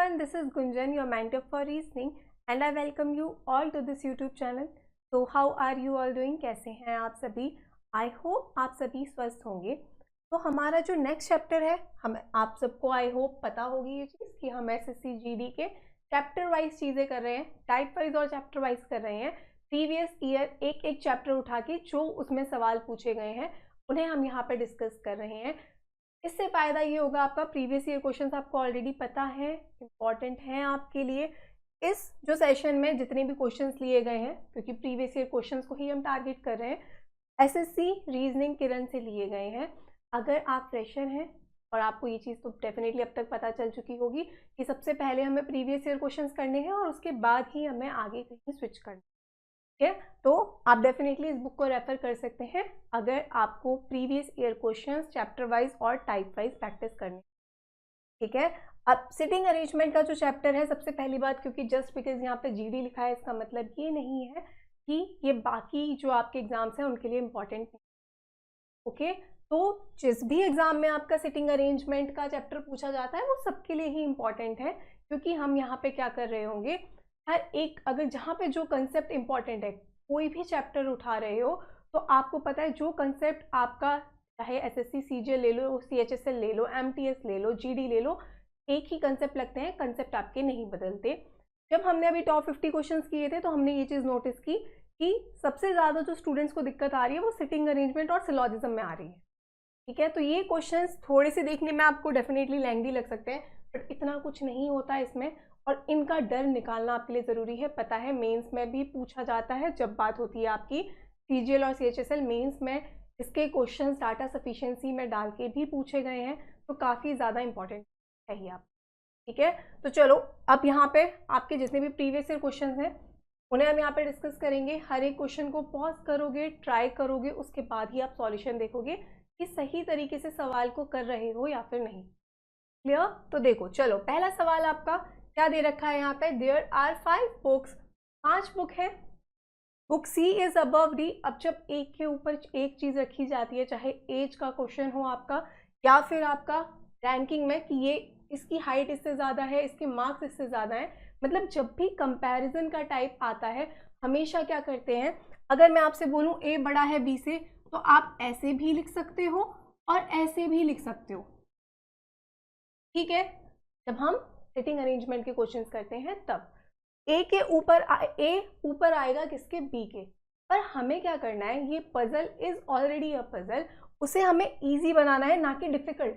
everyone, this is Gunjan, your mentor for reasoning, and I welcome you all to this YouTube channel. So how are you all doing? कैसे हैं आप सभी? I hope आप सभी स्वस्थ होंगे। तो हमारा जो नेक्स्ट चैप्टर है, हम आप सबको आई होप पता होगी ये चीज़ कि हम SSC GD के चैप्टर वाइज चीज़ें कर रहे हैं, टाइप वाइज और चैप्टर वाइज कर रहे हैं। प्रीवियस ईयर एक एक चैप्टर उठा के जो उसमें सवाल पूछे गए हैं उन्हें हम यहाँ पे डिस्कस कर रहे हैं। इससे फ़ायदा ये होगा, आपका प्रीवियस ईयर क्वेश्चंस आपको ऑलरेडी पता है, इम्पॉर्टेंट हैं आपके लिए। इस जो सेशन में जितने भी क्वेश्चंस लिए गए हैं, क्योंकि प्रीवियस ईयर क्वेश्चंस को ही हम टारगेट कर रहे हैं, एसएससी रीजनिंग किरण से लिए गए हैं। अगर आप फ्रेशर हैं और आपको ये चीज़ तो डेफिनेटली अब तक पता चल चुकी होगी कि सबसे पहले हमें प्रीवियस ईयर क्वेश्चंस करने हैं और उसके बाद ही हमें आगे कहीं स्विच करना है। ठीक है, तो आप डेफिनेटली इस बुक को रेफर कर सकते हैं अगर आपको previous year questions chapter wise और टाइप वाइज प्रैक्टिस करनी। ठीक है, अब सिटिंग अरेंजमेंट का जो चैप्टर है, सबसे पहली बात, क्योंकि जस्ट बिकॉज यहाँ पे जीडी लिखा है इसका मतलब ये नहीं है कि ये बाकी जो आपके एग्जाम्स हैं उनके लिए इम्पॉर्टेंट नहीं। ओके, तो जिस भी एग्जाम में आपका सिटिंग अरेंजमेंट का चैप्टर पूछा जाता है वो सबके लिए ही इम्पॉर्टेंट है, क्योंकि हम यहाँ पे क्या कर रहे होंगे, हर एक, अगर जहाँ पे जो कंसेप्ट इंपॉर्टेंट है, कोई भी चैप्टर उठा रहे हो तो आपको पता है जो कंसेप्ट आपका, चाहे एसएससी सीजीएल ले लो, सीएचएसएल ले लो, एमटीएस ले लो, जीडी ले लो, एक ही कंसेप्ट लगते हैं, कंसेप्ट आपके नहीं बदलते। जब हमने अभी टॉप 50 क्वेश्चंस किए थे तो हमने ये चीज़ नोटिस की कि सबसे ज़्यादा जो स्टूडेंट्स को दिक्कत आ रही है वो सिटिंग अरेंजमेंट और सिलॉजिज्म में आ रही है। ठीक है, तो ये क्वेश्चंस थोड़े से देखने में आपको डेफिनेटली लेंथी लग सकते हैं, बट इतना कुछ नहीं होता इसमें, और इनका डर निकालना आपके लिए ज़रूरी है। पता है मेंस में भी पूछा जाता है, जब बात होती है आपकी सीजीएल और सीएचएसएल, मेंस में इसके क्वेश्चंस डाटा सफिशिएंसी में डाल के भी पूछे गए हैं, तो काफ़ी ज़्यादा इंपॉर्टेंट है ही आप। ठीक है, तो चलो अब यहाँ पे आपके जितने भी प्रीवियस ईयर क्वेश्चन हैं उन्हें हम यहाँ पे डिस्कस करेंगे। हर एक क्वेश्चन को पॉज करोगे, ट्राई करोगे, उसके बाद ही आप सॉल्यूशन देखोगे कि सही तरीके से सवाल को कर रहे हो या फिर नहीं। क्लियर? तो देखो, चलो पहला सवाल आपका क्या दे रखा है यहाँ पे, देयर आर 5 बुक्स, 5 बुक है, book C is above D. अब जब एक के ऊपर एक चीज़ रखी जाती है, चाहे एज का क्वेश्चन हो आपका या फिर आपका रैंकिंग में कि ये इसकी हाइट इससे ज़्यादा है, इसके मार्क्स इससे ज़्यादा है, मतलब जब भी कंपैरिजन का टाइप आता है हमेशा क्या करते हैं, अगर मैं आपसे बोलूँ ए बड़ा है बी से, तो आप ऐसे भी लिख सकते हो और ऐसे भी लिख सकते हो। ठीक है, जब हम सिटिंग अरेंजमेंट के क्वेश्चंस करते हैं तब ए के ऊपर ए ऊपर आएगा किसके, बी के। पर हमें क्या करना है, ये puzzle is already a puzzle, उसे हमें इजी बनाना है, ना कि डिफिकल्ट।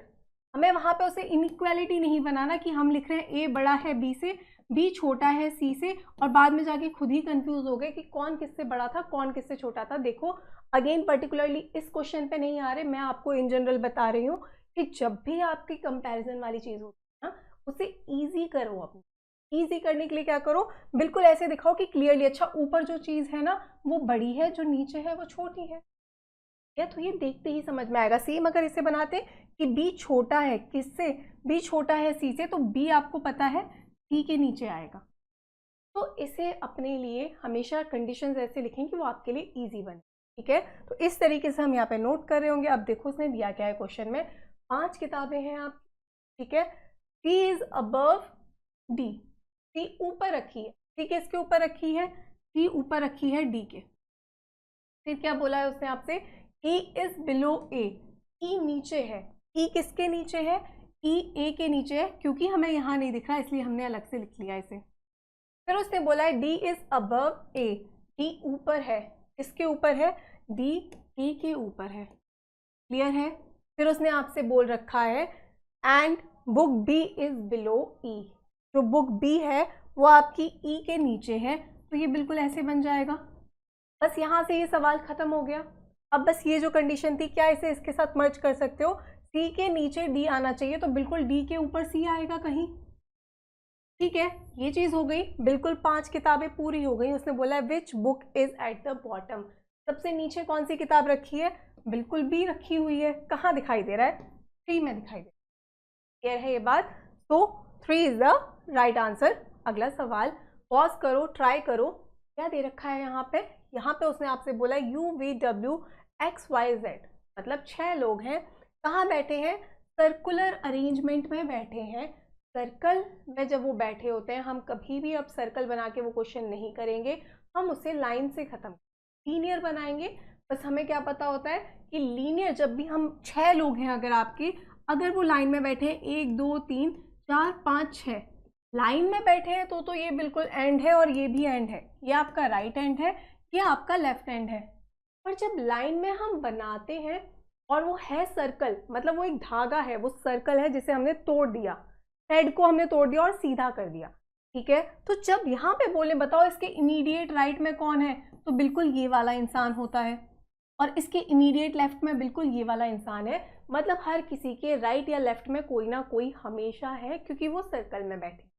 हमें वहाँ पे उसे इनइक्वालिटी नहीं बनाना कि हम लिख रहे हैं ए बड़ा है बी से, बी छोटा है सी से, और बाद में जाके खुद ही कंफ्यूज हो गए कि कौन किससे बड़ा था कौन किससे छोटा था। देखो अगेन पर्टिकुलरली इस क्वेश्चन पे नहीं आ रहे, मैं आपको इन जनरल बता रही हूँ कि जब भी आपकी कंपैरिजन वाली चीज़ होती है ना, उसे ईजी करो। अपनी ईजी करने के लिए क्या करो, बिल्कुल ऐसे दिखाओ कि क्लियरली, अच्छा ऊपर जो चीज़ है ना वो बड़ी है, जो नीचे है वो छोटी है, या तो ये देखते ही समझ में आएगा। सेम अगर इसे बनाते कि बी छोटा है किससे, बी छोटा है सी से, तो बी आपको पता है सी के नीचे आएगा। तो इसे अपने लिए हमेशा कंडीशंस ऐसे लिखें कि वो आपके लिए ईजी बने। ठीक है, तो इस तरीके से हम यहाँ पे नोट कर रहे होंगे। अब देखो उसने दिया क्या है क्वेश्चन में, 5 किताबें हैं आप। ठीक है, सी इज अबव डी, सी ऊपर रखी है, सी किसके ऊपर रखी है, सी ऊपर रखी है डी के। फिर क्या बोला है उसने आपसे, ई इज बिलो ए, ई नीचे है, ई किसके नीचे है, ई ए के नीचे है, क्योंकि हमें यहाँ नहीं दिख रहा इसलिए हमने अलग से लिख लिया इसे। फिर उसने बोला है D is above A, D ऊपर है, किसके ऊपर है, डी ई के ऊपर है। क्लियर है? फिर उसने आपसे बोल रखा है and book B is below E, जो बुक बी है वो आपकी ई के नीचे है, तो ये बिल्कुल ऐसे बन जाएगा। बस यहाँ से ये सवाल खत्म हो गया। अब बस ये जो कंडीशन थी, क्या इसे इसके साथ मर्ज कर सकते हो, सी के नीचे डी आना चाहिए, तो बिल्कुल डी के ऊपर सी आएगा कहीं। ठीक है, ये चीज़ हो गई, बिल्कुल 5 किताबें पूरी हो गई। उसने बोला है which book is at the bottom, सबसे नीचे कौन सी किताब रखी है, बिल्कुल बी रखी हुई है। कहाँ दिखाई दे रहा है, 3 में दिखाई दे रहा है। क्लियर है ये बात? तो 3 इज द राइट आंसर। अगला सवाल पॉज करो, ट्राई करो, क्या दे रखा है यहाँ पे, यहाँ पे उसने आपसे बोला UVWXYZ, मतलब 6 लोग हैं। कहाँ बैठे हैं, सर्कुलर अरेंजमेंट में बैठे हैं, सर्कल में जब वो बैठे होते हैं, हम कभी भी अब सर्कल बना के वो क्वेश्चन नहीं करेंगे, हम उसे लाइन से ख़त्म लीनियर बनाएंगे। बस हमें क्या पता होता है कि लीनियर जब भी हम 6 लोग हैं अगर आपके, अगर वो लाइन में बैठे हैं 1 2 3 4 5 6 लाइन में बैठे हैं तो ये बिल्कुल एंड है और ये भी एंड है, ये आपका राइट एंड है, ये आपका लेफ्ट एंड है। और जब लाइन में हम बनाते हैं और वो है सर्कल, मतलब वो एक धागा है, वो सर्कल है जिसे हमने तोड़ दिया, हेड को हमने तोड़ दिया और सीधा कर दिया, ठीक है। तो जब यहाँ पे बोले बताओ इसके इमीडिएट राइट में कौन है, तो बिल्कुल ये वाला इंसान होता है, और इसके इमीडिएट लेफ्ट में बिल्कुल ये वाला इंसान है। मतलब हर किसी के राइट या लेफ्ट में कोई ना कोई हमेशा है, क्योंकि वो सर्कल में बैठे।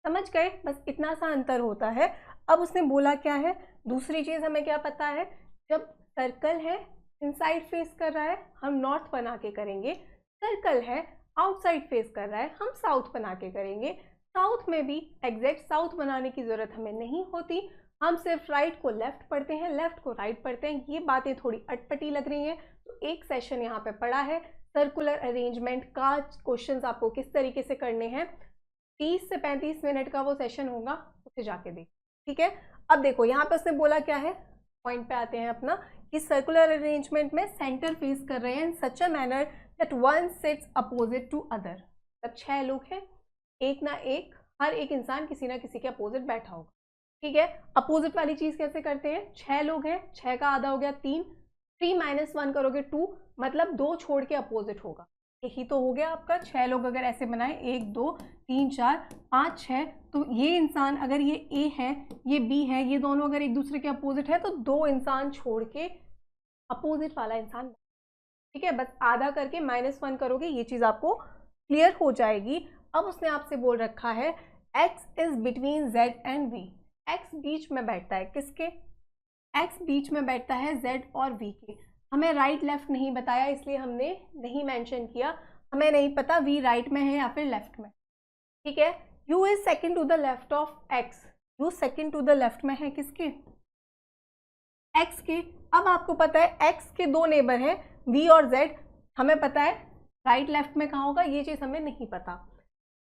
समझ गए, बस इतना सा अंतर होता है। अब उसने बोला क्या है, दूसरी चीज हमें क्या पता है, जब सर्कल है इनसाइड फेस कर रहा है हम नॉर्थ बना के करेंगे, सर्कल है आउटसाइड फेस कर रहा है हम साउथ बना के करेंगे। साउथ में भी एग्जैक्ट साउथ बनाने की जरूरत हमें नहीं होती, हम सिर्फ राइट को लेफ्ट पढ़ते हैं, लेफ्ट को राइट पढ़ते हैं। ये बातें थोड़ी अटपटी लग रही हैं, तो एक सेशन यहाँ पे पड़ा है सर्कुलर अरेंजमेंट का, क्वेश्चंस आपको किस तरीके से करने हैं, 30 से 35 मिनट का वो सेशन होगा, उसे जाके देख, ठीक है। अब देखो यहाँ पे उसने बोला क्या है, पॉइंट पे आते हैं अपना, कि सर्कुलर अरेंजमेंट में सेंटर फेस कर रहे हैं in such a manner that one sits opposite to other. तब 6 लोग हैं, एक ना एक, हर एक इंसान किसी ना किसी के अपोजिट बैठा होगा, ठीक है। अपोजिट वाली चीज कैसे करते हैं, 6 लोग हैं, 6 का आधा हो गया 3, 3 - 1 करोगे 2, मतलब 2 छोड़ के अपोजिट होगा, यही तो हो गया आपका। 6 लोग अगर ऐसे बनाए 1 2 3 4 5 6, तो ये इंसान अगर ये ए है ये बी है, ये दोनों अगर एक दूसरे के अपोजिट है तो 2 इंसान छोड़ के अपोजिट वाला इंसान, ठीक है। बस आधा करके -1 करोगे, ये चीज आपको क्लियर हो जाएगी। अब उसने आपसे बोल रखा है x is between z and v, x बीच में बैठता है किसके, x बीच में बैठता है z और v के। हमें राइट लेफ्ट नहीं बताया इसलिए हमने नहीं मेंशन किया, हमें नहीं पता v राइट में है या फिर लेफ्ट में, ठीक है। u is second to the left of x, u second to the left में है किसके, x के। अब आपको पता है x के 2 नेबर हैं v और z, हमें पता है राइट लेफ्ट में कहाँ होगा, ये चीज़ हमें नहीं पता।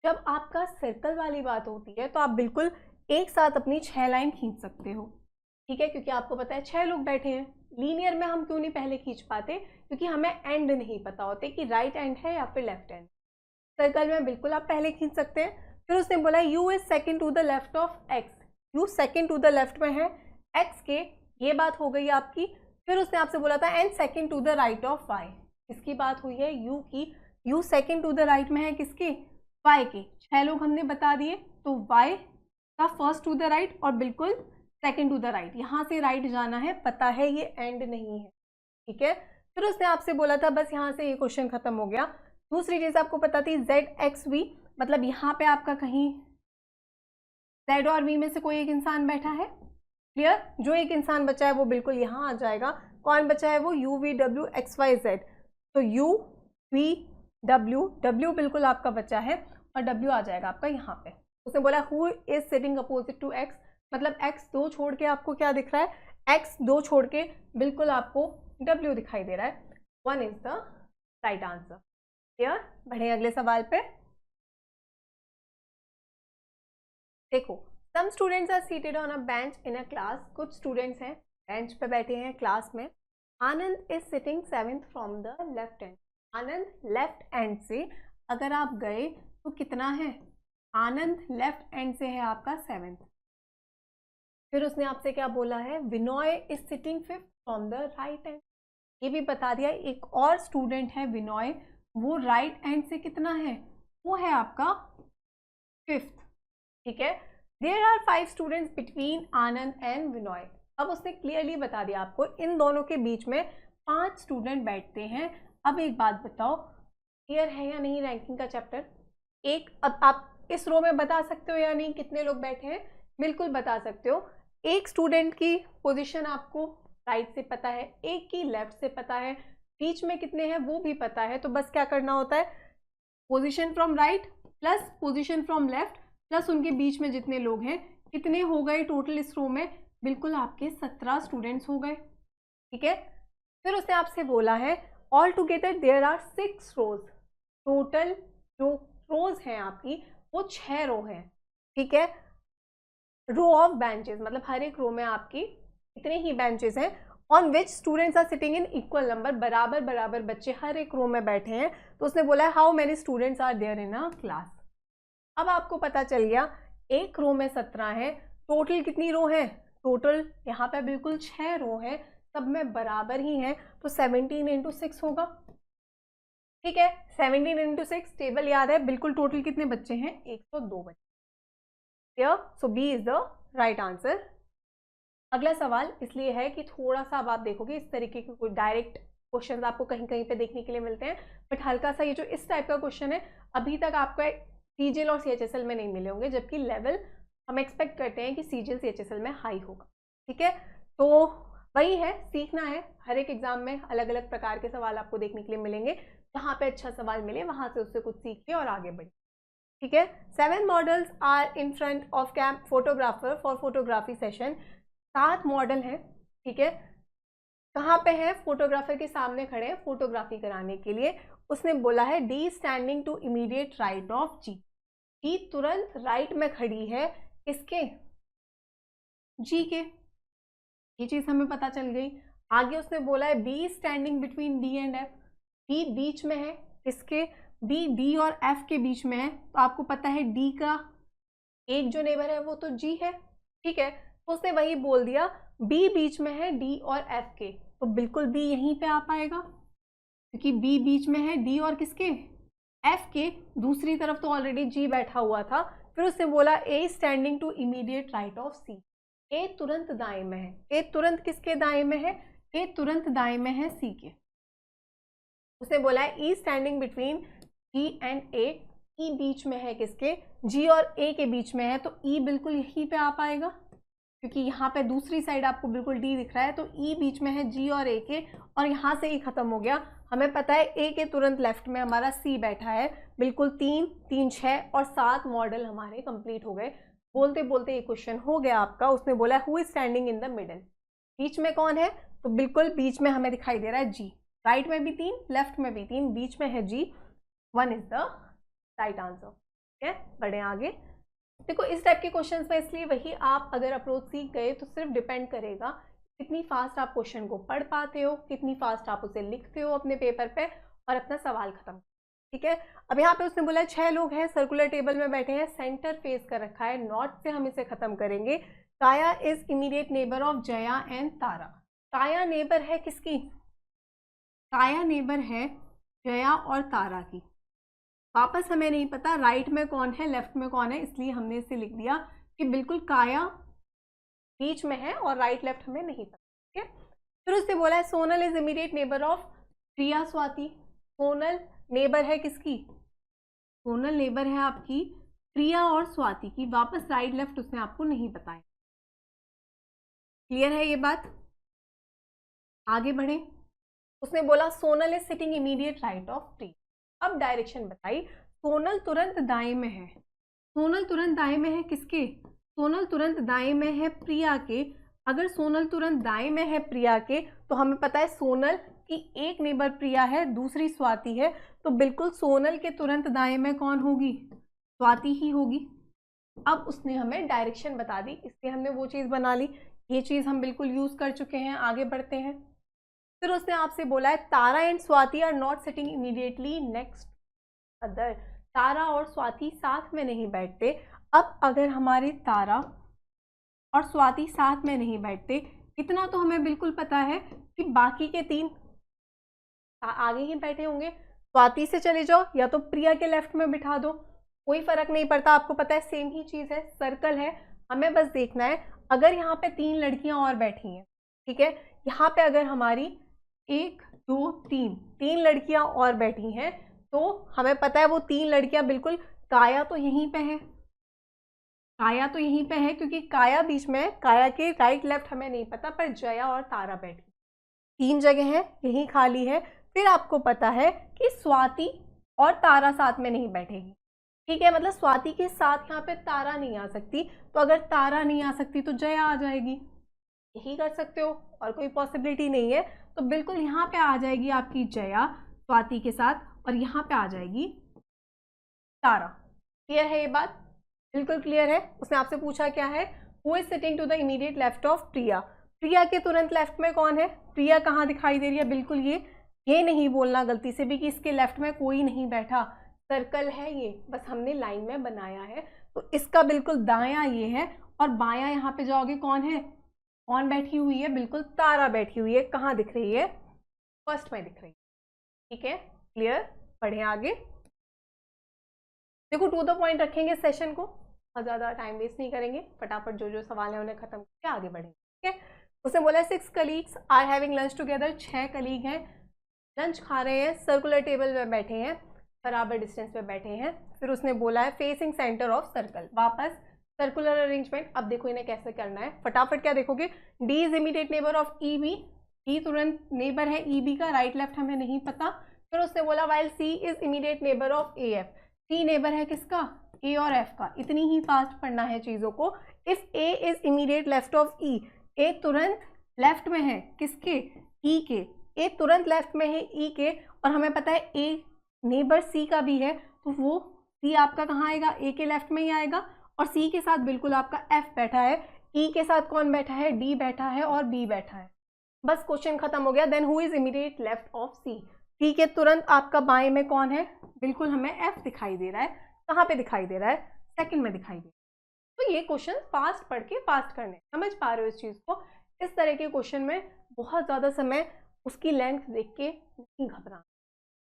जब आपका सर्कल वाली बात होती है तो आप बिल्कुल एक साथ अपनी 6 लाइन खींच सकते हो, ठीक है, क्योंकि आपको पता है 6 लोग बैठे हैं। लीनियर में हम क्यों नहीं पहले खींच पाते, क्योंकि हमें एंड नहीं पता होते कि राइट एंड है या फिर लेफ्ट एंड। सर्कल में बिल्कुल आप पहले खींच सकते हैं। फिर उसने बोला u is second to the left of x, u second to the left में है x के, ये बात हो गई आपकी। फिर उसने आपसे बोला था and second to the right of y, किसकी बात हुई है, u की, u second to the right में है किसके, y के। 6 लोग हमने बता दिए, तो y का फर्स्ट टू द राइट और बिल्कुल सेकंड टू द राइट, यहाँ से राइट जाना है, पता है ये एंड नहीं है, ठीक है। फिर उसने आपसे बोला था, बस यहाँ से ये क्वेश्चन खत्म हो गया। दूसरी चीज आपको पता थी ZXV, मतलब यहाँ पे आपका कहीं Z और V में से कोई एक इंसान बैठा है, क्लियर। जो एक इंसान बचा है वो बिल्कुल यहाँ आ जाएगा, कौन बचा है वो UVWXYZ, तो UVW बिल्कुल आपका बचा है और W आ जाएगा आपका यहाँ पे। उसने बोला who is sitting opposite to X, मतलब X 2 छोड़ के आपको क्या दिख रहा है, X 2 छोड़ के बिल्कुल आपको W दिखाई दे रहा है, 1 is the right answer, clear. बढ़े अगले सवाल पे। देखो, some students are seated on a bench in a class, कुछ स्टूडेंट्स हैं बेंच पे बैठे हैं क्लास में। Anand is sitting 7th from the left end, Anand left end से अगर आप गए तो कितना है, आनंद लेफ्ट एंड से है आपका 7th। फिर उसने आपसे क्या बोला है, Vinoy is sitting 5th from the right end, ये भी बता दिया। एक और स्टूडेंट है विनोय, वो राइट एंड से कितना है, वो है आपका 5th, ठीक है। There are 5 students between Anand and Vinoy, अब उसने क्लियरली बता दिया आपको इन दोनों के बीच में 5 स्टूडेंट बैठते हैं। अब एक बात बताओ, क्लियर है या नहीं रैंकिंग का चैप्टर, एक अब आप इस रो में बता सकते हो या नहीं कितने लोग बैठे हैं, बिल्कुल बता सकते हो। एक स्टूडेंट की पोजीशन आपको राइट से पता है, एक की लेफ्ट से पता है, बीच में कितने हैं वो भी पता है, तो बस क्या करना होता है, position from right plus position from left plus उनके बीच में जितने लोग हैं, कितने हो गए टोटल इस रो में, बिल्कुल आपके 17 स्टूडेंट्स हो गए, ठीक है। फिर उसने आपसे बोला है all together there are 6 rows, total जो रोज हैं आपकी वो 6 रो हैं, ठीक है। रो ऑफ बेंचेस मतलब हर एक रो में आपकी इतने ही बेंचेस हैं on which students are sitting in equal number, बराबर बराबर बच्चे हर एक रो में बैठे हैं। तो उसने बोला है how many students are there in a class. अब आपको पता चल गया एक रो में 17 है, टोटल कितनी रो है, टोटल यहाँ पे बिल्कुल 6 रो है, सब में बराबर ही है, तो 17 इंटू 6 होगा, ठीक है। 17 इंटू 6 टेबल याद है, बिल्कुल टोटल कितने बच्चे हैं, 102 बच्चे। So B is the right answer. अगला सवाल इसलिए है कि थोड़ा सा अब आप देखोगे इस तरीके के कोई डायरेक्ट क्वेश्चन आपको कहीं कहीं पे देखने के लिए मिलते हैं, बट हल्का सा ये जो इस टाइप का क्वेश्चन है अभी तक आपको सीजीएल और सीएचएसएल में नहीं मिले होंगे, जबकि लेवल हम एक्सपेक्ट करते हैं कि सीजीएल सीएचएसएल में हाई होगा, ठीक है। तो वही है, सीखना है, हर एक एग्जाम में अलग अलग प्रकार के सवाल आपको देखने के लिए मिलेंगे, जहाँ पे अच्छा सवाल मिले वहां से उससे कुछ सीख के और आगे बढ़े, ठीक है। 7 models are in front of camp photographer for photography session. 7 model हैं, ठीक है, कहाँ पे है, फोटोग्राफर के सामने खड़े हैं फोटोग्राफी कराने के लिए। उसने बोला है D standing to immediate right of G, D तुरंत राइट में खड़ी है किसके, जी के, ये चीज हमें पता चल गई। आगे उसने बोला है B standing between D and F, D बीच में है किसके, बी डी और एफ के बीच में है, तो आपको पता है डी का एक जो नेबर है वो तो जी है, ठीक है। तो उसने वही बोल दिया बी बीच में है डी और एफ के, तो बिल्कुल बी यहीं पे आ पाएगा क्योंकि बी बीच में है डी और किसके, एफ के, दूसरी तरफ तो ऑलरेडी जी बैठा हुआ था। फिर उसने बोला A standing to immediate right of C, A तुरंत दाएं में है, ए तुरंत किसके दाएं में है, ए तुरंत दाएं में है सी के। उसने बोला है ई स्टैंडिंग बिटवीन जी एंड ए, ई बीच में है किसके, जी और ए के बीच में है, तो ई बिल्कुल यहीं पे आ पाएगा क्योंकि यहाँ पे दूसरी साइड आपको बिल्कुल डी दिख रहा है, तो ई बीच में है जी और ए के, और यहाँ से ई खत्म हो गया। हमें पता है ए के तुरंत लेफ्ट में हमारा सी बैठा है, बिल्कुल 3 3 6 और 7 मॉडल हमारे कंप्लीट हो गए। बोलते बोलते ये क्वेश्चन हो गया आपका। उसने बोला who is standing in the middle, बीच में कौन है, तो बिल्कुल बीच में हमें दिखाई दे रहा है जी, राइट में भी 3 लेफ्ट में भी 3, बीच में है जी, 1 इज द राइट आंसर, ठीक है। बढ़े आगे, देखो इस टाइप के क्वेश्चंस में इसलिए वही आप अगर अप्रोच सीख गए तो सिर्फ डिपेंड करेगा कितनी फास्ट आप क्वेश्चन को पढ़ पाते हो, कितनी फास्ट आप उसे लिखते हो अपने पेपर पे और अपना सवाल खत्म, ठीक है। अब यहाँ पे उसने बोला 6 लोग हैं, सर्कुलर टेबल में बैठे हैं, सेंटर फेस कर रखा है, नॉट से हम इसे खत्म करेंगे। Kaya is immediate neighbour of Jaya and Tara, Kaya neighbour है किसकी, काया नेबर है जया और तारा की। वापस हमें नहीं पता राइट में कौन है लेफ्ट में कौन है, इसलिए हमने इसे लिख दिया कि बिल्कुल काया बीच में है और राइट लेफ्ट हमें नहीं पता, ठीक है। फिर उसने बोला है Sonal is immediate neighbour of Priya Swati, Sonal neighbour है किसकी, सोनल नेबर है आपकी प्रिया और स्वाति की, वापस राइट लेफ्ट उसने आपको नहीं बताया। क्लियर है ये बात, आगे बढ़े। उसने बोला Sonal is sitting immediate right of Priya, अब डायरेक्शन बताई, सोनल तुरंत दाएं में है, सोनल तुरंत दाएं में है किसके, सोनल तुरंत दाएं में है प्रिया के। अगर सोनल तुरंत दाएं में है प्रिया के तो हमें पता है सोनल की एक नेबर प्रिया है, दूसरी स्वाति है, तो बिल्कुल सोनल के तुरंत दाएं में कौन होगी, स्वाति ही होगी। अब उसने हमें डायरेक्शन बता दी, इसलिए हमने वो चीज़ बना ली, ये चीज़ हम बिल्कुल यूज़ कर चुके हैं। आगे बढ़ते हैं। फिर उसने आपसे बोला है Tara and Swati are not sitting immediately next other, Tara और स्वाति साथ में नहीं बैठते। अब अगर हमारे तारा और स्वाति साथ में नहीं बैठते, इतना तो हमें बिल्कुल पता है कि बाकी के 3 आगे ही बैठे होंगे, स्वाति से चले जाओ या तो प्रिया के लेफ्ट में बिठा दो, कोई फर्क नहीं पड़ता, आपको पता है सेम ही चीज़ है, सर्कल है। हमें बस देखना है अगर यहाँ पे 3 लड़कियां और बैठी हैं, ठीक है, यहाँ पे अगर हमारी 1 2 3 लड़कियां और बैठी हैं, तो हमें पता है वो 3 लड़कियां बिल्कुल, काया तो यहीं पे है, काया तो यहीं पे है क्योंकि काया बीच में है, काया के राइट लेफ्ट हमें नहीं पता, पर जया और तारा बैठी, 3 जगह है, यहीं खाली है। फिर आपको पता है कि स्वाति और तारा साथ में नहीं बैठेगी, ठीक है, मतलब स्वाति के साथ यहाँ पे तारा नहीं आ सकती, तो अगर तारा नहीं आ सकती तो जया आ जाएगी, यही कर सकते हो और कोई पॉसिबिलिटी नहीं है। तो बिल्कुल यहाँ पे आ जाएगी आपकी जया स्वाति के साथ, और यहाँ पे आ जाएगी तारा। क्लियर है ये बात? बिल्कुल क्लियर है। उसने आपसे पूछा क्या है, who is sitting to the immediate left of Priya. Priya के तुरंत लेफ्ट में कौन है? प्रिया कहाँ दिखाई दे रही है? बिल्कुल ये नहीं बोलना गलती से भी कि इसके लेफ्ट में कोई नहीं बैठा, सर्कल है ये, बस हमने लाइन में बनाया है। तो इसका बिल्कुल दायां ये है और बायां यहाँ पे जाओगे कौन है, कौन बैठी हुई है? बिल्कुल तारा बैठी हुई है। कहाँ दिख रही है? फर्स्ट में दिख रही है। ठीक है, क्लियर? पढ़े आगे। देखो टू द पॉइंट रखेंगे सेशन को, और ज़्यादा टाइम वेस्ट नहीं करेंगे, फटाफट जो जो सवाल है उन्हें खत्म करके आगे बढ़ेंगे। ठीक है, उसने बोला 6 colleagues are having lunch together, 6 colleague हैं, लंच खा रहे हैं, सर्कुलर टेबल में बैठे हैं, बराबर डिस्टेंस पे बैठे हैं। फिर उसने बोला है फेसिंग सेंटर ऑफ सर्कल, वापस सर्कुलर अरेंजमेंट। अब देखो इन्हें कैसे करना है, फटाफट क्या देखोगे, D is immediate neighbour of E B, E तुरंत नेबर है ई बी का, राइट लेफ्ट हमें नहीं पता। फिर उसने बोला while C is immediate neighbour of A F, C neighbour है किसका? ए और एफ का। इतनी ही फास्ट पढ़ना है चीज़ों को। If A is immediate left of E, A तुरंत लेफ्ट में है किसके? ई के। ए तुरंत लेफ्ट में है ई के, और हमें पता है ए नेबर सी का भी है, तो वो सी आपका कहाँ आएगा? ए के लेफ्ट में ही आएगा। और सी के साथ बिल्कुल आपका एफ बैठा है, ई के साथ कौन बैठा है? डी बैठा है और बी बैठा है। बस क्वेश्चन खत्म हो गया। Then who is immediate left of C, C के तुरंत आपका बाएं में कौन है? बिल्कुल हमें एफ दिखाई दे रहा है। कहाँ पे दिखाई दे रहा है? सेकंड में दिखाई दे रहा है। तो ये क्वेश्चन फास्ट पढ़ के फास्ट करने, समझ पा रहे हो इस चीज़ को? इस तरह के क्वेश्चन में बहुत ज़्यादा समय उसकी लेंथ देख के नहीं घबराना।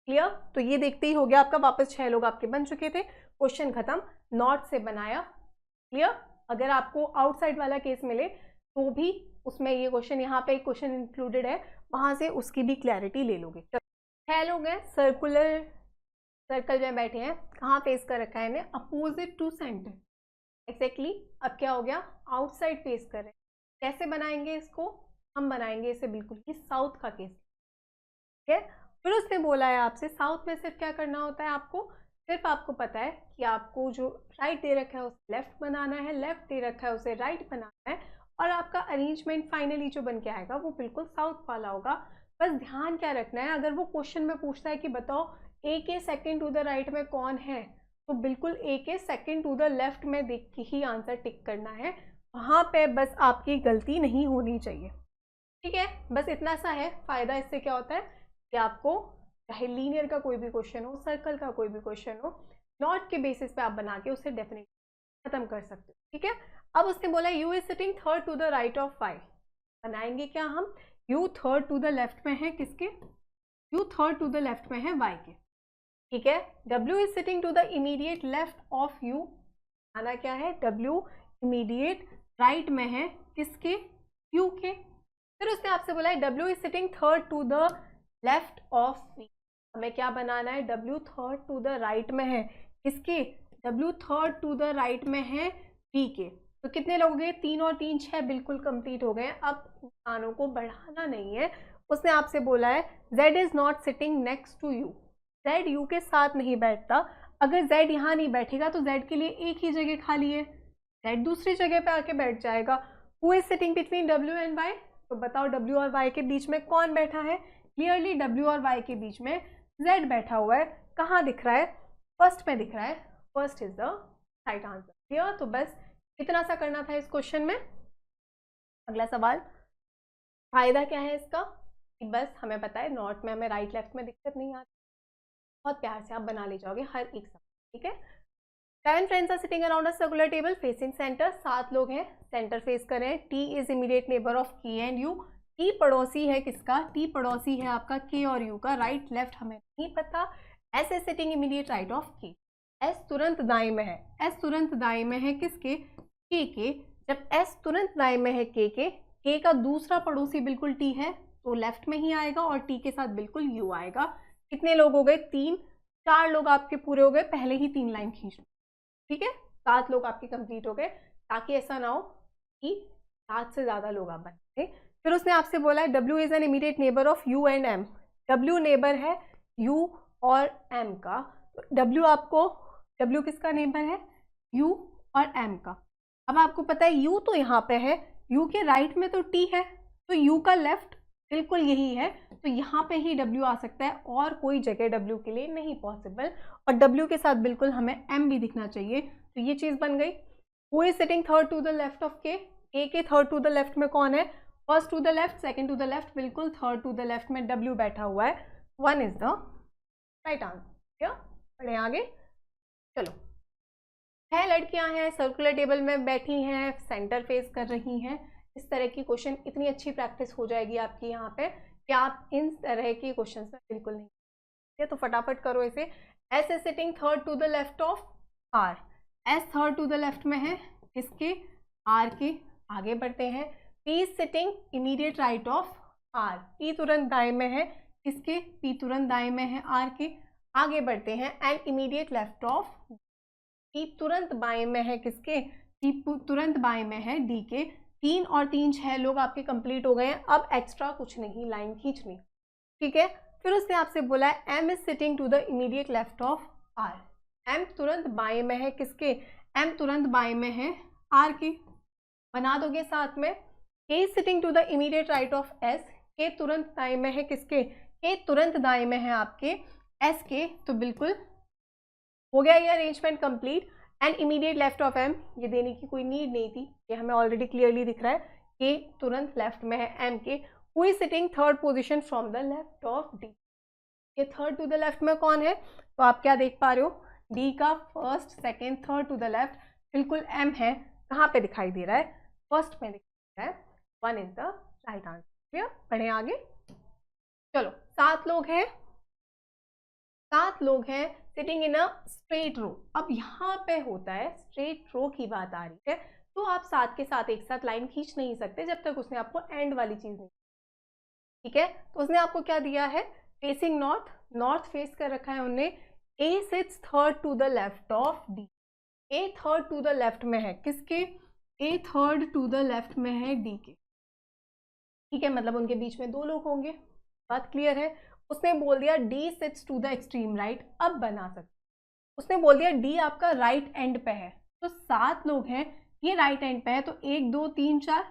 क्लियर? तो ये देखते ही हो गया आपका, वापस 6 लोग आपके बन चुके थे, क्वेश्चन खत्म, नॉट से बनाया। क्लियर? अगर आपको आउटसाइड वाला केस मिले तो भी उसमें ये क्वेश्चन, यहाँ पे एक क्वेश्चन इंक्लूडेड है, वहाँ से उसकी भी क्लैरिटी ले लोगे। 6 लोग हैं, सर्कुलर सर्कल में बैठे हैं, कहाँ फेस कर रखा है इन्हें? Opposite to centre. एक्जैक्टली। अब क्या हो गया? आउटसाइड फेस कर रहे हैं। कैसे बनाएंगे इसको? हम बनाएंगे इसे बिल्कुल ही साउथ का केस। ठीक है, फिर उसने बोला है आपसे साउथ में सिर्फ क्या करना होता है आपको? सिर्फ आपको पता है कि आपको जो राइट दे रखा है उसे लेफ्ट बनाना है, लेफ्ट दे रखा है उसे राइट बनाना है, और आपका अरेंजमेंट फाइनली जो बन के आएगा वो बिल्कुल साउथ वाला होगा। बस ध्यान क्या रखना है, अगर वो क्वेश्चन में पूछता है कि बताओ ए के सेकेंड टू द राइट में कौन है, तो बिल्कुल ए के सेकेंड टू द लेफ्ट में देख के ही आंसर टिक करना है, वहाँ पे बस आपकी गलती नहीं होनी चाहिए। ठीक है, बस इतना सा है। फ़ायदा इससे क्या होता है कि आपको चाहे लीनियर का कोई भी क्वेश्चन हो, सर्कल का कोई भी क्वेश्चन हो, नॉट के बेसिस पे आप बना के उसे डेफिनेटली खत्म कर सकते हो। ठीक है, अब उसने बोला U is sitting third to the right of Y, बनाएंगे क्या हम? U third to the left में है किसके? U third to the left में है वाई के। ठीक है, W is sitting to the immediate left of U, आना क्या है? W इमीडिएट राइट में है किसके? U के। फिर उसने आपसे बोला है W is sitting third to the left of V, हमें क्या बनाना है? W third to the right में है किसके? W third to the right में है V के। तो कितने लोग हो गए? 3 और 3 6, बिल्कुल कंप्लीट हो गए। अब निशानों को बढ़ाना नहीं है। उसने आपसे बोला है Z is not sitting next to U, Z U के साथ नहीं बैठता। अगर Z यहाँ नहीं बैठेगा तो Z के लिए एक ही जगह खाली है, Z दूसरी जगह पे आके बैठ जाएगा। Who is sitting between W and Y, तो बताओ W और Y के बीच में कौन बैठा है? क्लियरली W और Y के बीच में Z बैठा हुआ है। कहाँ दिख रहा है? फर्स्ट में दिख रहा है। First is the right answer. Clear? तो बस इतना सा करना था इस क्वेश्चन में। अगला सवाल, फायदा क्या है इसका? कि बस हमें पता है नॉट में हमें राइट लेफ्ट में दिक्कत नहीं आती, बहुत प्यार से आप बना ले जाओगे हर एक सवाल। ठीक है, 10 friends are sitting around a circular table facing centre, 7 लोग हैं, सेंटर फेस कर रहे हैं। T is immediate neighbour of K and U, T पड़ोसी है किसका? T पड़ोसी है आपका K और U का, राइट लेफ्ट हमें नहीं पता। S is sitting immediate right of K, S तुरंत दाएं में है, S तुरंत दाएं में है किसके? K के। जब S तुरंत दाएं में है K के, K का दूसरा पड़ोसी बिल्कुल T है तो लेफ्ट में ही आएगा, और T के साथ बिल्कुल U आएगा। कितने लोग हो गए? 3, 4 लोग आपके पूरे हो गए, पहले ही 3 लाइन खींच लो। ठीक है, 7 लोग आपके कंप्लीट हो गए, ताकि ऐसा ना हो कि 7 से ज़्यादा लोग आप बने। फिर उसने आपसे बोला है W is an immediate neighbour of U and M, W neighbour है U और M का, तो W आपको, W किसका नेबर है? U और M का। अब आपको पता है U तो यहाँ पे है, U के राइट में तो T है, तो U का लेफ्ट बिल्कुल यही है, तो यहाँ पे ही W आ सकता है और कोई जगह W के लिए नहीं पॉसिबल, और W के साथ बिल्कुल हमें M भी दिखना चाहिए, तो ये चीज़ बन गई। Who is sitting third to the left of K? A के थर्ड टू द लेफ्ट में कौन है? First to the left, second to the left, बिल्कुल थर्ड टू द लेफ्ट में W बैठा हुआ है, 1 इज द राइट आंसर। बढ़े आगे, चलो। 6 लड़कियां हैं, सर्कुलर टेबल में बैठी हैं, सेंटर फेस कर रही हैं। इस तरह की क्वेश्चन, इतनी अच्छी प्रैक्टिस हो जाएगी आपकी यहाँ पे कि आप इन तरह के क्वेश्चन में बिल्कुल नहीं, ये तो फटाफट करो इसे। S is sitting third to the left of R, S third to the left में है इसके, आर के। आगे बढ़ते हैं। P is sitting immediate right of R, P तुरंत दाएं में है किसके? पी तुरंत दाएं में है आर के। आगे बढ़ते हैं। And immediate left of, P तुरंत बाएं में है किसके? पी तुरंत बाएं में है डी के। 3 और 3 6 लोग आपके कंप्लीट हो गए हैं, अब एक्स्ट्रा कुछ नहीं, लाइन खींचनी, ठीक है। फिर उसने आपसे बोला है M is sitting to the immediate left of R, M तुरंत बाएं में है किसके? एम तुरंत बाएं में है आर के। बना दोगे साथ में। K is sitting to the immediate right of S, K तुरंत दाएं में है किसके? के तुरंत दाएं में है आपके एस के, तो बिल्कुल हो गया ये arrangement complete. And immediate left of M, ये देने की कोई नीड नहीं थी, ये हमें ऑलरेडी क्लियरली दिख रहा है कि तुरंत लेफ्ट में है एम के। Who is sitting third position from the left of D, ये थर्ड टू द लेफ्ट में कौन है? तो आप क्या देख पा रहे हो? डी का first second third to the left, बिल्कुल एम है। कहाँ पे दिखाई दे रहा है? फर्स्ट में दिखाई दे रहा है, 1 is the right answer. Clear? बढ़े आगे, चलो। 7 लोग हैं, 7 लोग हैं सिटिंग इन अ स्ट्रेट रो। अब यहाँ पे होता है स्ट्रेट रो की बात आ रही है, तो आप 7 के साथ एक साथ लाइन खींच नहीं सकते जब तक उसने आपको एंड वाली चीज नहीं, ठीक है। तो उसने आपको क्या दिया है? फेसिंग नॉर्थ, नॉर्थ फेस कर रखा है उन्हें। A sits third to the left of D, A third to the left में है किसके? A third to the left में है डी के, ठीक है। मतलब उनके बीच में 2 लोग होंगे, बात क्लियर है। उसने बोल दिया D sits to the extreme right, अब बना सकते। उसने बोल दिया डी आपका राइट एंड पे है, तो 7 लोग हैं, ये राइट एंड पे है, तो 1 2 3 4,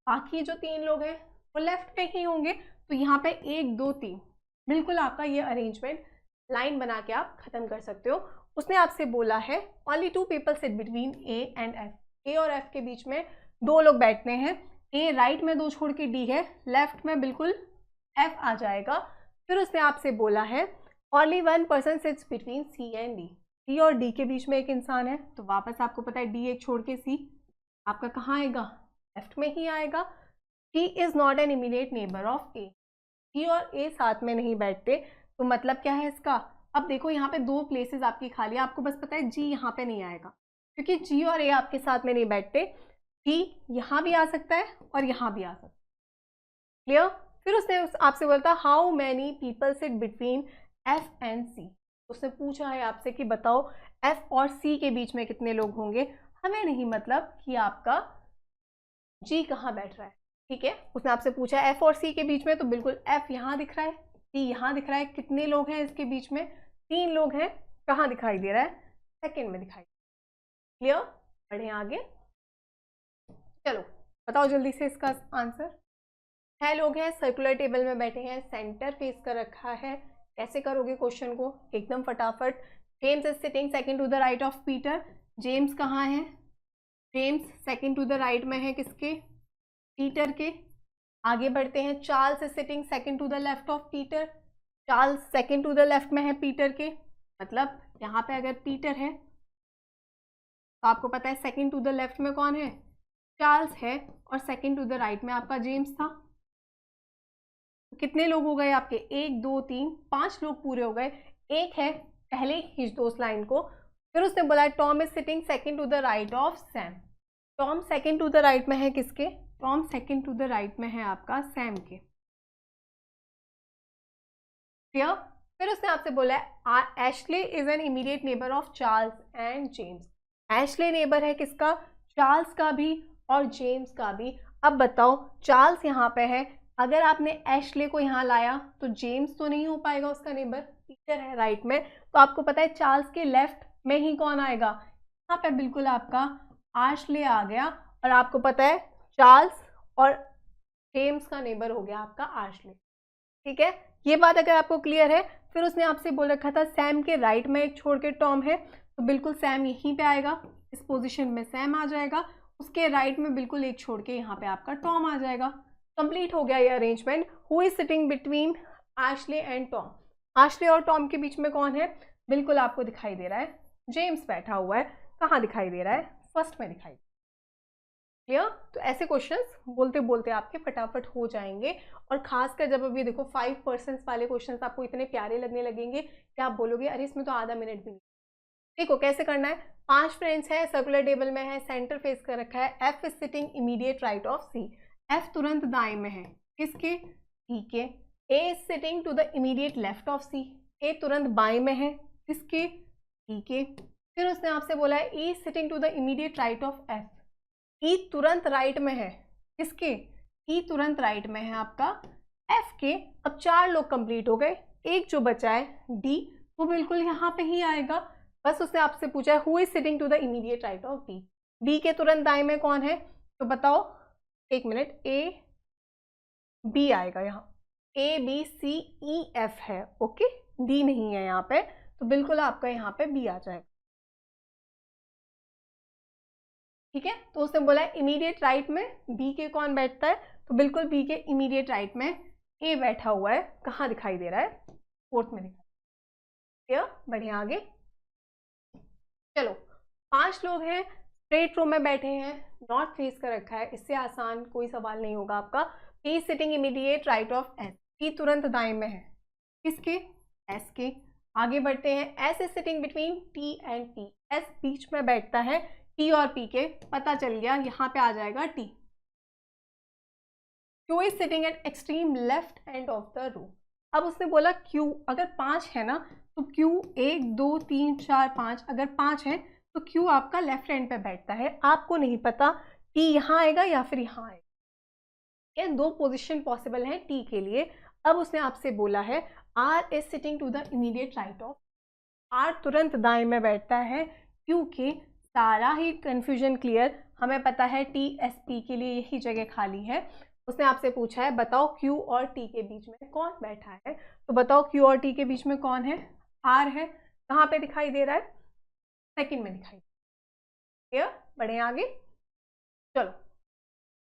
बाकी जो 3 लोग हैं वो लेफ्ट पे ही होंगे, तो यहाँ पे 1 2 3, बिल्कुल आपका ये अरेंजमेंट लाइन बना के आप खत्म कर सकते हो। उसने आपसे बोला है only 2 people sit between A and F, A और एफ के बीच में 2 लोग बैठते हैं। ए राइट में 2 छोड़ के डी है, लेफ्ट में बिल्कुल एफ आ जाएगा। फिर उसने आपसे बोला है only 1 person sits between C and D, C और डी के बीच में एक इंसान है, तो वापस आपको पता है डी एक छोड़ के सी आपका कहाँ आएगा? लेफ्ट में ही आएगा। C is not an immediate neighbour of A, C और ए साथ में नहीं बैठते, तो मतलब क्या है इसका? अब देखो यहाँ पे 2 प्लेसेस आपकी खाली है, आपको बस पता है जी यहाँ पे नहीं आएगा, क्योंकि जी और ए आपके साथ में नहीं बैठते। जी यहाँ भी आ सकता है और यहाँ भी आ सकता है, क्लियर? फिर उसने आपसे बोलता how many people sit between F and C, उसने पूछा है आपसे कि बताओ एफ और सी के बीच में कितने लोग होंगे। हमें नहीं मतलब कि आपका जी कहाँ बैठ रहा है, ठीक है। उसने आपसे पूछा एफ और सी के बीच में, तो बिल्कुल एफ यहाँ दिख रहा है, सी यहाँ दिख रहा है। कितने लोग हैं इसके बीच में? 3 लोग हैं। कहाँ दिखाई दे रहा है? सेकेंड में दिखाई। क्लियर? बढ़े आगे, चलो बताओ जल्दी से इसका आंसर। 6 लोग हैं, सर्कुलर टेबल में बैठे हैं, सेंटर फेस कर रखा है। कैसे करोगे क्वेश्चन को? एकदम फटाफट। James is sitting second to the right of Peter, James कहाँ है? James second to the right में है किसके? पीटर के। आगे बढ़ते हैं। Charles is sitting second to the left of Peter, Charles second to the left में है पीटर के, मतलब यहाँ पे अगर पीटर है तो आपको पता है सेकंड टू द लेफ्ट में कौन है? चार्ल्स है, और सेकंड टू द राइट में आपका जेम्स था। कितने लोग हो गए आपके? 1 2 3 5 लोग पूरे हो गए। एक है, पहले ही खींच दो उस लाइन को। फिर उसने बोला Tom is sitting second to the right of Sam, Tom second to the right में है किसके? Tom second to the right में है आपका सैम के। क्लियर? फिर उसने आपसे बोला Ashley is an immediate neighbour of Charles and James, Ashley neighbour है किसका? चार्ल्स का भी और जेम्स का भी। अब बताओ चार्ल्स यहाँ पे है, अगर आपने एशले को यहाँ लाया तो जेम्स तो नहीं हो पाएगा उसका नेबर, पीटर है राइट में, तो आपको पता है चार्ल्स के लेफ्ट में ही कौन आएगा? यहाँ पे बिल्कुल आपका एशले आ गया। और आपको पता है चार्ल्स और जेम्स का नेबर हो गया आपका आशले। ठीक है, ये बात अगर आपको क्लियर है। फिर उसने आपसे बोल रखा था सैम के राइट में एक छोड़ के टॉम है, तो बिल्कुल सैम यहीं पे आएगा, इस पोजीशन में सैम आ जाएगा, उसके राइट में बिल्कुल एक छोड़ के यहाँ पे आपका टॉम आ जाएगा। कंप्लीट हो गया ये arrangement. Who is sitting between Ashley and Tom? Ashley और टॉम के बीच में कौन है? बिल्कुल आपको दिखाई दे रहा है जेम्स बैठा हुआ है। कहाँ दिखाई दे रहा है? फर्स्ट में दिखाई। क्लियर? तो ऐसे क्वेश्चंस बोलते बोलते आपके फटाफट हो जाएंगे। और खासकर जब अभी देखो 5% वाले क्वेश्चंस आपको इतने प्यारे लगने लगेंगे कि आप बोलोगे अरे इसमें तो आधा मिनट भी नहीं। देखो कैसे करना है। 5 फ्रेंड्स है, सर्कुलर टेबल में है, सेंटर फेस कर रखा है। F is sitting immediate right of C. F तुरंत दाएं में है किसके? टी के। A is sitting to the immediate left of C. A तुरंत बाएं में है किसके? टी के। फिर उसने आपसे बोला है E is sitting to the immediate right of F. E तुरंत राइट में है किसके? ई तुरंत राइट में है आपका एफ के। अब 4 लोग कंप्लीट हो गए, एक जो बचा है डी, वो बिल्कुल यहाँ पे ही आएगा। बस उसने आपसे पूछा है who is sitting to the immediate right of B. B के तुरंत दाएं में कौन है? तो बताओ, एक मिनट, ए बी आएगा यहाँ। A B C E F है, ओके, डी नहीं है यहाँ पे, तो बिल्कुल आपका यहाँ पे बी आ जाएगा। ठीक है, तो उसने बोला है इमीडिएट राइट में बी के कौन बैठता है? तो बिल्कुल बी के इमीडिएट राइट में ए बैठा हुआ है। कहाँ दिखाई दे रहा है? फोर्थ में दिखाई। बढ़िया, आगे चलो। 5 लोग हैं, स्ट्रेट रो में बैठे हैं, नॉर्थ फेस कर रखा है, इससे आसान कोई सवाल नहीं होगा आपका। P sitting immediate right of S. P तुरंत दाएं में है किसके? एस के। आगे बढ़ते हैं। S is sitting between T and P. S बीच में बैठता है टी और पी के। पता चल गया, यहाँ पे आ जाएगा T. Q is sitting at extreme left end of the row. अब उसने बोला क्यू अगर 5 है ना, तो क्यू 1 2 3 4 5, अगर 5 है तो क्यू आपका लेफ्ट हैंड पे बैठता है। आपको नहीं पता टी यहाँ आएगा या फिर यहाँ आएगा। ये 2 पोजीशन पॉसिबल हैं टी के लिए। अब उसने आपसे बोला है R is sitting to the immediate right of. R तुरंत दाएं में बैठता है क्योंकि सारा ही कंफ्यूजन क्लियर। हमें पता है टी एस पी के लिए यही जगह खाली है। उसने आपसे पूछा है बताओ क्यू और टी के बीच में कौन बैठा है, तो बताओ क्यू और टी के बीच में कौन है? आर है। कहाँ पे दिखाई दे रहा है? सेकंड में दिखाई दे रहा है। बढ़े आगे चलो।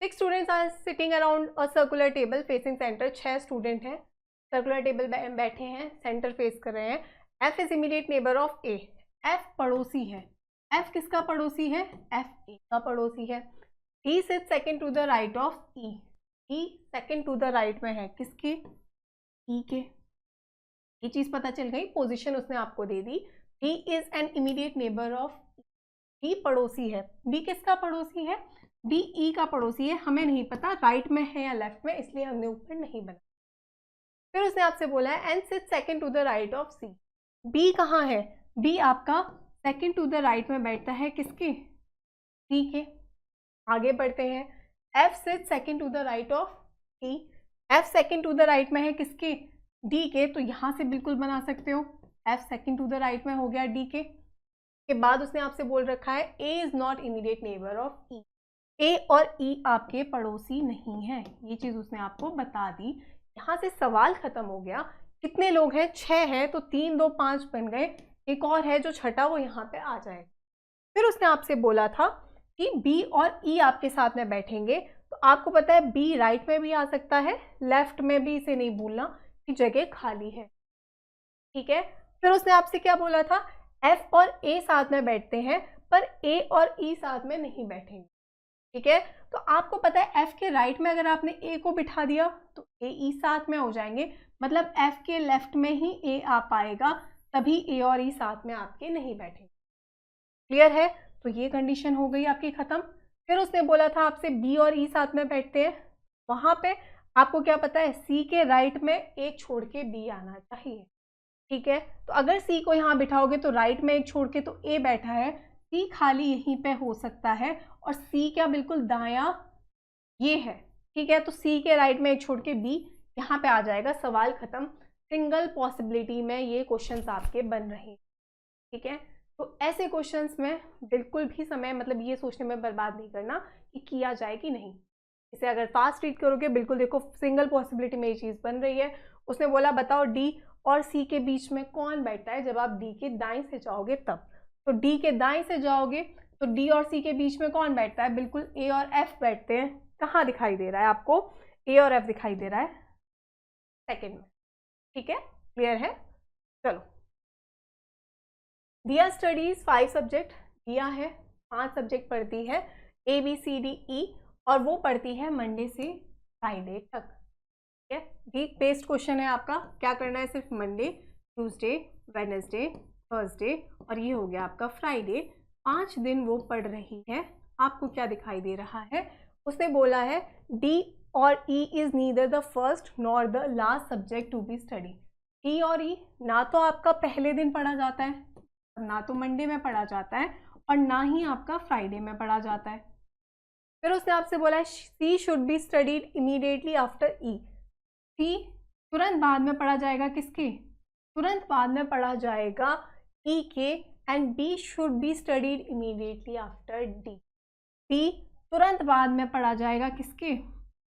6 students are sitting around a circular table facing centre. 6 student हैं, सर्कुलर टेबल बैठे हैं, सेंटर फेस कर रहे हैं। F is immediate neighbour of A. F पड़ोसी है। एफ किसका पड़ोसी है? एफ ए का पड़ोसी है। E sit second to the right of E. E second to the right में है किसके? ई के। ये चीज पता चल गई, पोजीशन उसने आपको दे दी। B is an immediate neighbour of. B पड़ोसी है। बी किसका पड़ोसी है? बी ई का पड़ोसी है। हमें नहीं पता राइट में है या लेफ्ट में, इसलिए हमने ऊपर नहीं बना। फिर उसने आपसे बोला है and sit second to the right of C. B कहाँ है? बी आपका सेकंड टू द राइट में बैठता है किसके? सी के। आगे बढ़ते हैं। F sit second to the right of E. F second to the right में है किसके? डी के। तो यहाँ से बिल्कुल बना सकते हो, F second to the right में हो गया डी के। के बाद उसने आपसे बोल रखा है A is not immediate neighbour of E. A और ई आपके पड़ोसी नहीं है, ये चीज उसने आपको बता दी। यहाँ से सवाल खत्म हो गया। कितने लोग हैं? 6 हैं, तो 3 2 5 बन गए। एक और है जो छठा, वो यहाँ पे आ जाएगा। फिर उसने आपसे बोला था कि बी और ई आपके साथ में बैठेंगे, तो आपको पता है बी राइट में भी आ सकता है, लेफ्ट में भी, इसे नहीं भूलना कि जगह खाली है। ठीक है, फिर उसने आपसे क्या बोला था? एफ और ए साथ में बैठते हैं, पर ए और ई साथ में नहीं बैठेंगे। ठीक है, तो आपको पता है एफ के राइट में अगर आपने ए को बिठा दिया तो ए ई साथ में हो जाएंगे, मतलब एफ के लेफ्ट में ही ए आ पाएगा, तभी ए और ई साथ में आपके नहीं बैठेंगे। क्लियर है? तो ये कंडीशन हो गई आपकी खत्म। फिर उसने बोला था आपसे बी और ई साथ में बैठते हैं, वहां पे आपको क्या पता है? सी के राइट में एक छोड़ के बी आना चाहिए। ठीक है, तो अगर सी को यहाँ बिठाओगे तो राइट में एक छोड़ के तो ए बैठा है, सी खाली यहीं पे हो सकता है, और सी क्या बिल्कुल दाया ये है। ठीक है, तो सी के राइट में एक छोड़ के बी यहाँ पे आ जाएगा। सवाल खत्म। सिंगल पॉसिबिलिटी में ये क्वेश्चंस आपके बन रहे हैं। ठीक है, तो ऐसे क्वेश्चंस में बिल्कुल भी समय मतलब ये सोचने में बर्बाद नहीं करना कि किया जाए कि नहीं, इसे अगर फास्ट रीड करोगे बिल्कुल देखो सिंगल पॉसिबिलिटी में ये चीज़ बन रही है। उसने बोला बताओ डी और सी के बीच में कौन बैठता है जब आप डी के दाएं से जाओगे तब। तो डी के दाएं से जाओगे तो डी और सी के बीच में कौन बैठता है, बिल्कुल ए और एफ बैठते हैं। कहाँ दिखाई दे रहा है आपको, ए और एफ दिखाई दे रहा है सेकंड में। ठीक है, क्लियर है। चलो, दिया स्टडीज 5 सब्जेक्ट दिया है, 5 सब्जेक्ट पढ़ती है ए बी सी डी ई, और वो पढ़ती है मंडे से फ्राइडे तक। ठीक है, वीक बेस्ड क्वेश्चन है आपका। क्या करना है, सिर्फ मंडे, ट्यूसडे, वेडनेसडे, थर्सडे और ये हो गया आपका फ्राइडे, 5 दिन वो पढ़ रही है। आपको क्या दिखाई दे रहा है, उसने बोला है डी और E is neither the first nor the last subject to be study. D और ई ना तो आपका पहले दिन पढ़ा जाता है, ना तो मंडे में पढ़ा जाता है, और ना ही आपका फ्राइडे में पढ़ा जाता है। फिर उसने आपसे बोला है C should be studied immediately after E. C तुरंत बाद में पढ़ा जाएगा किसके, तुरंत बाद में पढ़ा जाएगा ई के, and B should be studied immediately after D. B तुरंत बाद में पढ़ा जाएगा किसके,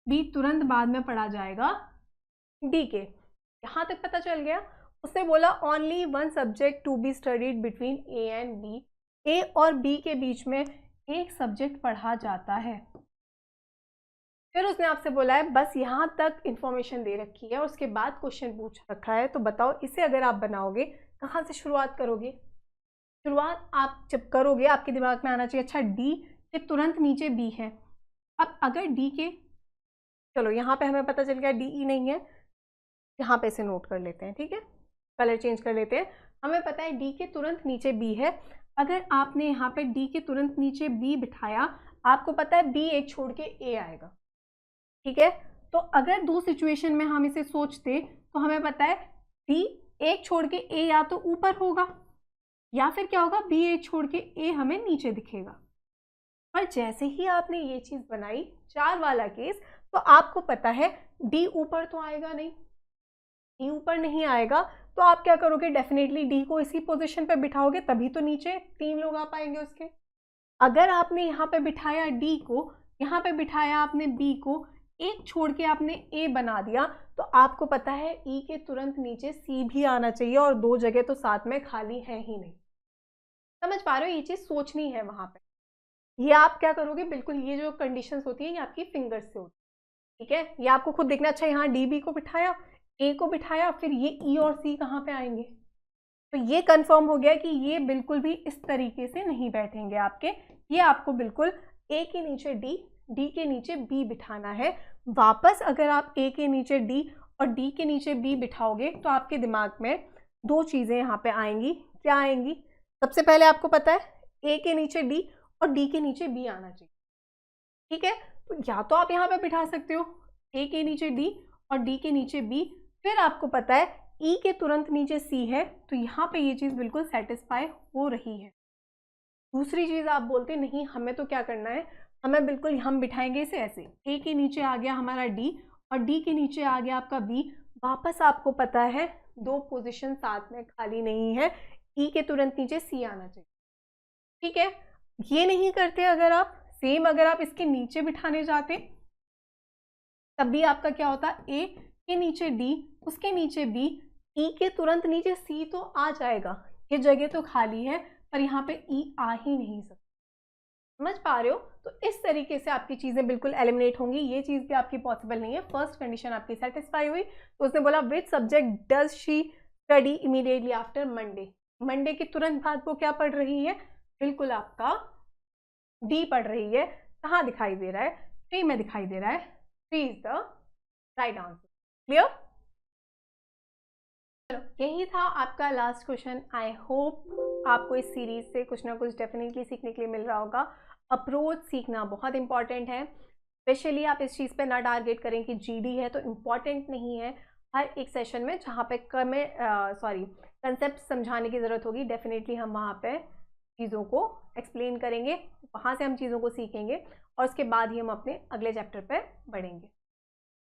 बी तुरंत बाद में पढ़ा जाएगा डी के। यहाँ तक पता चल गया। उसने बोला only one subject to be studied between A and B. A और बी के बीच में एक सब्जेक्ट पढ़ा जाता है। फिर उसने आपसे बोला है बस यहाँ तक इंफॉर्मेशन दे रखी है, उसके बाद क्वेश्चन पूछ रखा है, तो बताओ इसे अगर आप बनाओगे कहाँ से शुरुआत करोगे। शुरुआत आप जब करोगे आपके दिमाग में आना चाहिए अच्छा डी के तुरंत नीचे बी है। अब अगर डी के, चलो यहाँ पे हमें पता चल गया डी ई नहीं है, यहाँ पे इसे नोट कर लेते हैं। ठीक है, कलर चेंज कर लेते हैं। हमें पता है डी के तुरंत नीचे बी है। अगर आपने यहाँ पे डी के तुरंत नीचे बी बिठाया, आपको पता है बी एक छोड़ के ए आएगा। ठीक है, तो अगर दो सिचुएशन में हम इसे सोचते तो हमें पता है डी एक छोड़ के ए या तो ऊपर होगा, या फिर क्या होगा बी एक छोड़ के ए हमें नीचे दिखेगा। पर जैसे ही आपने ये चीज़ बनाई 4 वाला केस, तो आपको पता है डी ऊपर तो आएगा नहीं, डी ऊपर नहीं आएगा, तो आप क्या करोगे, डेफिनेटली डी को इसी पोजीशन पे बिठाओगे, तभी तो नीचे 3 लोग आ पाएंगे उसके। अगर आपने यहाँ पे बिठाया डी को, यहाँ पे बिठाया आपने बी को, एक छोड़ के आपने ए बना दिया, तो आपको पता है ई के तुरंत नीचे सी भी आना चाहिए, और 2 जगह तो साथ में खाली है ही नहीं। समझ पा रहे हो, ये चीज़ सोचनी है वहाँ पे। ये आप क्या करोगे, बिल्कुल ये जो कंडीशंस होती है ये आपकी फिंगर्स से होती है। ठीक है, ये आपको खुद देखना। अच्छा यहाँ डी बी को बिठाया, ए को बिठाया, फिर ये ई और सी कहाँ पे आएंगे, तो ये कंफर्म हो गया कि ये बिल्कुल भी इस तरीके से नहीं बैठेंगे आपके। ये आपको बिल्कुल ए के नीचे डी, डी के नीचे बी बिठाना है। वापस अगर आप ए के नीचे डी और डी के नीचे बी बिठाओगे तो आपके दिमाग में 2 चीज़ें यहाँ पे आएंगी। क्या आएंगी, सबसे पहले आपको पता है ए के नीचे डी और डी के नीचे बी आना चाहिए। ठीक है, तो या तो आप यहाँ पे बिठा सकते हो ए के नीचे डी और डी के नीचे बी, फिर आपको पता है ई के तुरंत नीचे सी है, तो यहाँ पे ये चीज़ बिल्कुल सेटिस्फाई हो रही है। दूसरी चीज़ आप बोलते नहीं, हमें तो क्या करना है, हमें बिल्कुल हम बिठाएंगे इसे ऐसे, ए के नीचे आ गया हमारा डी और डी के नीचे आ गया आपका बी। वापस आपको पता है 2 पोजीशन साथ में खाली नहीं है, ई के तुरंत नीचे सी आना चाहिए। ठीक है, ये नहीं करते अगर आप, सेम अगर आप इसके नीचे बिठाने जाते तब भी आपका क्या होता, ए के नीचे डी, उसके नीचे बी, ई के तुरंत नीचे सी तो आ जाएगा, ये जगह तो खाली है, पर यहाँ पे ई आ ही नहीं सकता। समझ पा रहे हो, तो इस तरीके से आपकी चीज़ें बिल्कुल एलिमिनेट होंगी। ये चीज़ भी आपकी पॉसिबल नहीं है। फर्स्ट कंडीशन आपकी सेटिस्फाई हुई, तो उसने बोला which subject does she study immediately after Monday. Monday के तुरंत बाद वो क्या पढ़ रही है, बिल्कुल आपका डी पढ़ रही है। कहाँ दिखाई दे रहा है, 3 में दिखाई दे रहा है। 3 is the right answer. Clear, चलो यही था आपका लास्ट क्वेश्चन। आई होप आपको इस सीरीज से कुछ ना कुछ डेफिनेटली सीखने के लिए मिल रहा होगा। अप्रोच सीखना बहुत इंपॉर्टेंट है, स्पेशली आप इस चीज़ पे ना टारगेट करें कि जीडी है तो इम्पॉर्टेंट नहीं है। हर एक सेशन में जहाँ पे कंसेप्ट समझाने की ज़रूरत होगी, डेफिनेटली हम वहाँ पे चीज़ों को एक्सप्लेन करेंगे, वहाँ से हम चीज़ों को सीखेंगे और उसके बाद ही हम अपने अगले चैप्टर पर बढ़ेंगे।